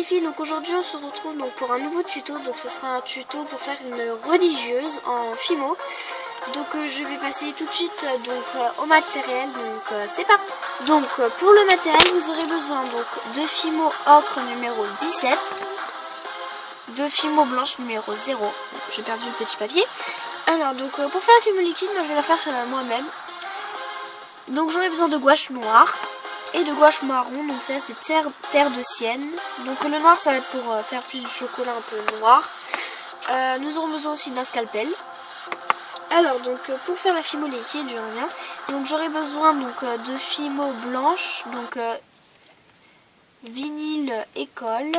filles, donc aujourd'hui on se retrouve donc pour un nouveau tuto. Donc ce sera un tuto pour faire une religieuse en Fimo. Donc je vais passer tout de suite au matériel. Donc c'est parti. Donc pour le matériel, vous aurez besoin donc de Fimo ocre numéro 17, de Fimo blanche numéro 0. J'ai perdu le petit papier. Alors donc pour faire la Fimo liquide, moi je vais la faire moi-même. Donc j'aurai besoin de gouache noire et de gouache marron. Donc ça c'est terre de sienne. Donc le noir ça va être pour faire plus du chocolat un peu noir. Nous aurons besoin aussi d'un scalpel. Alors donc pour faire la Fimo liquide, je reviens. Donc j'aurai besoin donc de Fimo blanche, donc vinyle école.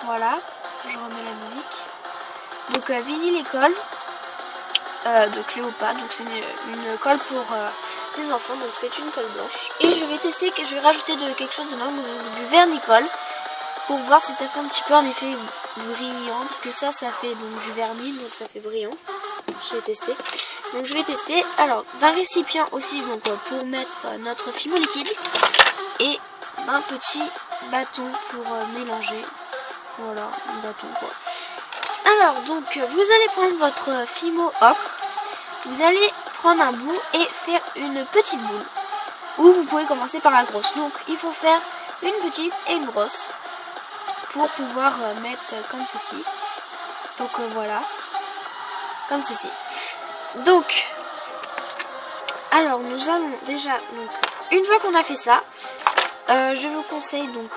Voilà, je remets la musique. Donc vinyle école de Cléopâtre. Donc c'est une colle pour les enfants. Donc c'est une colle blanche. Et je vais tester que je vais rajouter quelque chose dedans, du vernicole, pour voir si ça fait un petit peu un effet brillant, parce que ça fait donc du vernis, donc ça fait brillant. Je vais tester. Donc je vais tester. Alors d'un récipient aussi donc pour mettre notre Fimo liquide et un petit bâton pour mélanger. Voilà, un bâton quoi. Alors donc vous allez prendre votre Fimo ocre, vous allez prendre un bout et faire une petite boule. Ou vous pouvez commencer par la grosse. Donc il faut faire une petite et une grosse pour pouvoir mettre comme ceci. Donc voilà, comme ceci. Donc alors nous allons déjà donc une fois qu'on a fait ça, je vous conseille donc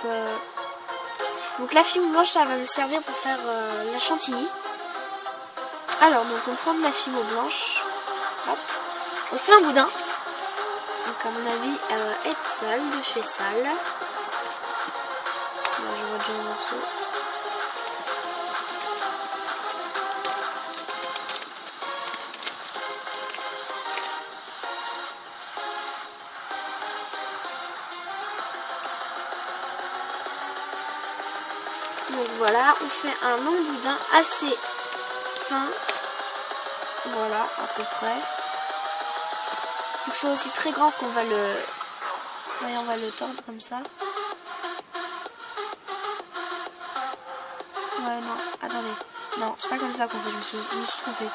la Fimo blanche, ça va me servir pour faire la chantilly. Alors donc on prend de la Fimo blanche, hop, on fait un boudin. Donc à mon avis elle va être sale, de chez Sale. Là je vois déjà un morceau. Donc voilà, on fait un long boudin assez fin. Voilà, à peu près. Quelque chose aussi très grand, parce qu'on va le... Voyez, on va le tordre comme ça. Ouais, non, attendez. Non, c'est pas comme ça qu'on fait, je me suis trompée.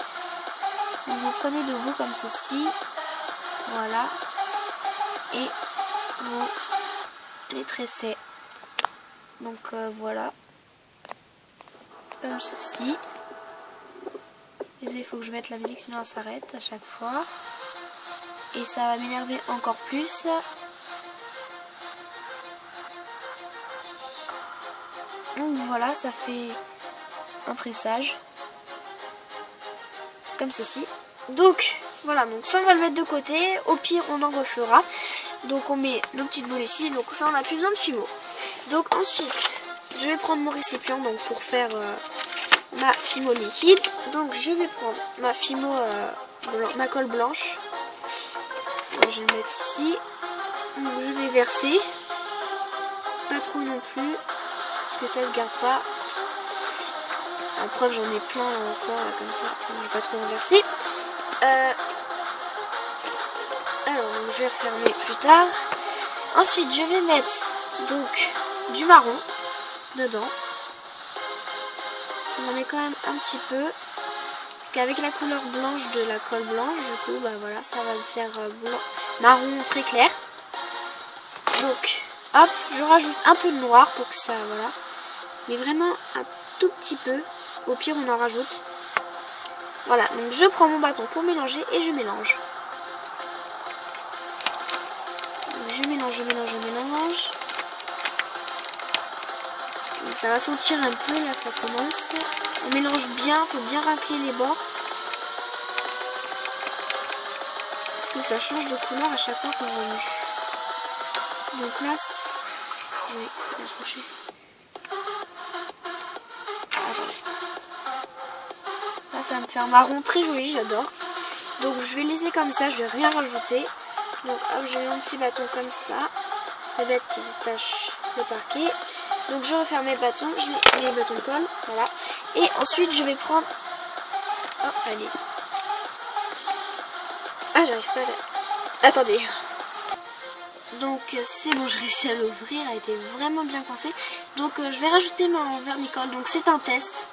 Donc vous prenez de vous comme ceci. Voilà. Et vous les tressez. Donc voilà. Comme ceci. Désolé, il faut que je mette la musique, sinon elle s'arrête à chaque fois. Et ça va m'énerver encore plus. Donc voilà, ça fait un tressage. Comme ceci. Donc voilà, donc ça on va le mettre de côté. Au pire on en refera. Donc on met nos petites boules ici. Donc ça on n'a plus besoin de Fimo. Donc ensuite je vais prendre mon récipient donc pour faire ma Fimo liquide. Donc je vais prendre ma Fimo ma colle blanche. Donc, je vais le mettre ici. Donc je vais verser. Pas trop non plus, parce que ça se garde pas. En preuve j'en ai plein là encore là, comme ça. Je vais pas trop renverser. Alors donc, je vais refermer plus tard. Ensuite je vais mettre donc du marron dedans. On en met quand même un petit peu, parce qu'avec la couleur blanche de la colle blanche, du coup bah voilà, ça va le faire blanc, marron très clair. Donc hop, je rajoute un peu de noir pour que ça, voilà, mais vraiment un tout petit peu. Au pire on en rajoute. Voilà, donc je prends mon bâton pour mélanger et je mélange. Donc, je mélange. Donc ça va sentir un peu, là ça commence. On mélange bien, il faut bien racler les bords. Parce que ça change de couleur à chaque fois qu'on remue. Donc là, oui, c'est accroché. Là ça va me faire un marron très joli, j'adore. Donc je vais laisser comme ça, je vais rien rajouter. Donc hop, je mets un petit bâton comme ça. C'est bête qui détache le parquet. Donc je referme mes bâtons, je mets les bâtons de colle, voilà. Et ensuite je vais prendre... Oh, allez. Ah, j'arrive pas à... Attendez. Donc c'est bon, j'ai réussi à l'ouvrir, elle a été vraiment bien coincée. Donc je vais rajouter mon vernicole, donc c'est un test.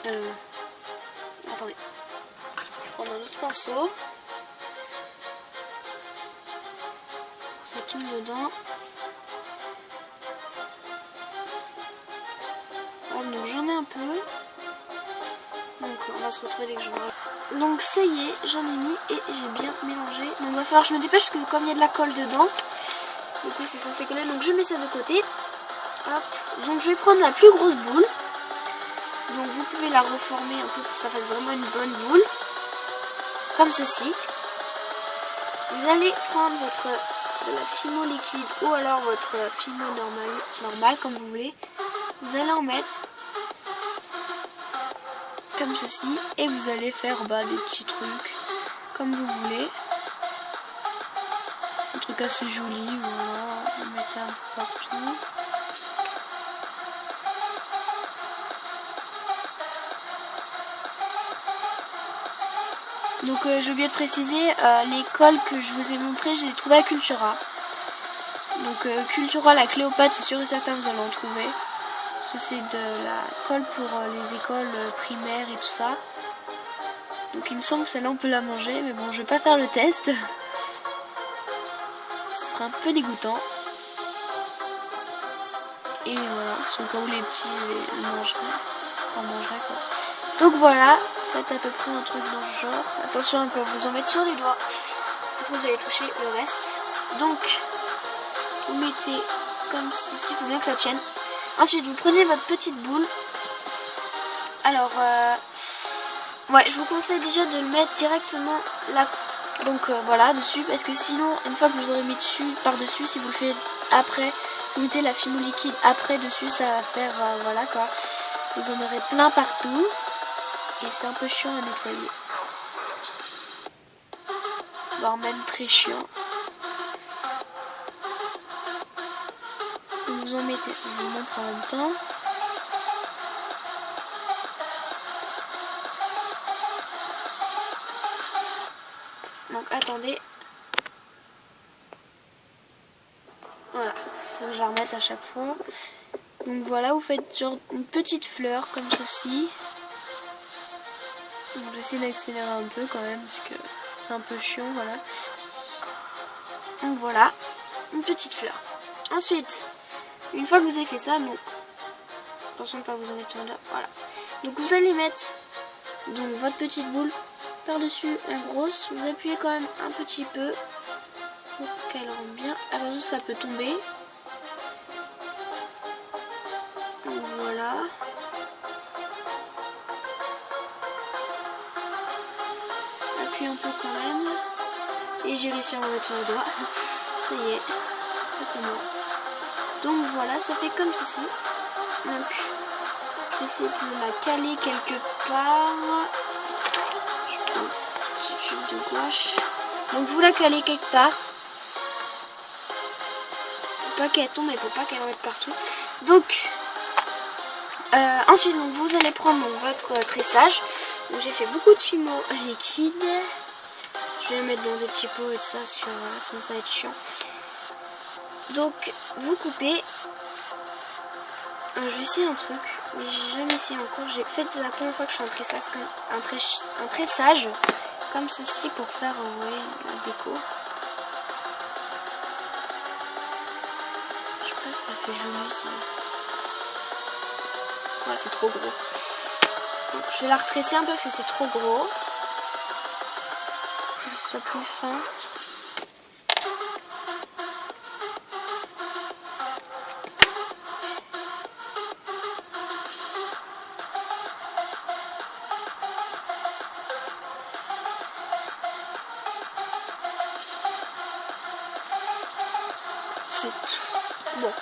Attendez, je vais prendre un autre pinceau. Ça tourne dedans. Oh, donc j'en ai un peu. Donc on va se retrouver dès que je vais. Donc ça y est, j'en ai mis et j'ai bien mélangé. Donc il va falloir que je me dépêche parce que comme il y a de la colle dedans, du coup c'est censé coller. Donc je mets ça de côté. Hop. Donc je vais prendre la plus grosse boule. Donc vous pouvez la reformer un peu pour que ça fasse vraiment une bonne boule. Comme ceci. Vous allez prendre de la Fimo liquide ou alors votre Fimo normal comme vous voulez. Vous allez en mettre comme ceci et vous allez faire des petits trucs comme vous voulez. Un truc assez joli, voilà. Vous mettez un peu partout. Donc j'ai oublié de préciser, les colles que je vous ai montrées, je les ai trouvées à Cultura. Donc Cultura, la Cléopâtre, c'est sûr et certain vous allez en trouver. Parce que c'est de la colle pour les écoles primaires et tout ça. Donc il me semble que celle-là on peut la manger, mais bon je vais pas faire le test. Ce serait un peu dégoûtant. Et voilà, au cas où les petits le mangeraient quoi. Donc voilà, faites à peu près un truc dans ce genre. Attention à ne pas vous en mettre sur les doigts. Parce que vous allez toucher le reste. Donc, vous mettez comme ceci, il faut bien que ça tienne. Ensuite, vous prenez votre petite boule. Alors, ouais, je vous conseille déjà de le mettre directement là. Donc voilà, dessus. Parce que sinon, une fois que vous aurez mis dessus, par-dessus, si vous le faites après, si vous mettez la Fimo liquide après dessus, ça va faire, voilà quoi. Vous en aurez plein partout. Et c'est un peu chiant à nettoyer. Voire même très chiant. Vous en mettez, je vous montre en même temps. Donc attendez. Voilà, faut que je la remette à chaque fois. Donc voilà, vous faites genre une petite fleur comme ceci. Donc j'essaie d'accélérer un peu quand même parce que c'est un peu chiant, voilà. Donc voilà, une petite fleur. Ensuite, une fois que vous avez fait ça, donc attention de ne pas vous en mettre sur le doigt, voilà. Donc vous allez mettre donc votre petite boule par-dessus la grosse. Vous appuyez quand même un petit peu pour qu'elle rentre bien. Attention, ça peut tomber. Donc voilà. Appuie un peu quand même. Et j'ai réussi à en mettre sur le doigt. Ça y est, ça commence. Donc voilà, ça fait comme ceci. Donc, je vais essayer de la caler quelque part. Je prends un petit tube de gouache. Donc vous la calez quelque part. Faut pas qu'elle tombe, mais faut pas qu'elle en mette partout. Donc, ensuite, donc, vous allez prendre donc, votre tressage. Donc j'ai fait beaucoup de Fimo liquide. Je vais le mettre dans des petits pots et tout ça, sinon ça va être chiant. Donc vous coupez. Je vais essayer un truc, mais j'ai jamais essayé encore. J'ai fait c'est la première fois que je fais un tressage comme ceci pour faire la déco. Je sais pas si ça fait joli ça. Ouais, c'est trop gros. Donc, je vais la retresser un peu parce que c'est trop gros. Pour que ce soit plus fin. C'est tout. Bon,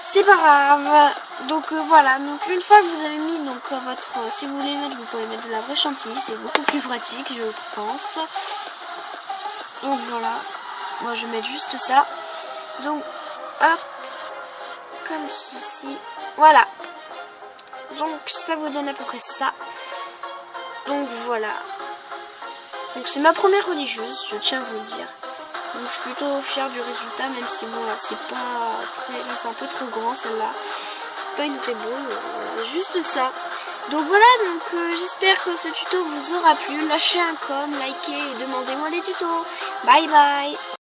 c'est pas grave. Donc voilà, donc une fois que vous avez mis donc votre, si vous voulez mettre, vous pouvez mettre de la vraie chantilly, c'est beaucoup plus pratique je pense. Donc voilà, moi je vais mettre juste ça. Donc hop, comme ceci, voilà. Donc ça vous donne à peu près ça. Donc voilà. Donc c'est ma première religieuse, je tiens à vous le dire. Donc je suis plutôt fière du résultat, même si bon là c'est pas très, là c'est un peu trop grand celle-là. C'est pas une vraie boule, voilà, juste ça. Donc voilà, donc j'espère que ce tuto vous aura plu. Lâchez un com, likez et demandez-moi des tutos. Bye bye.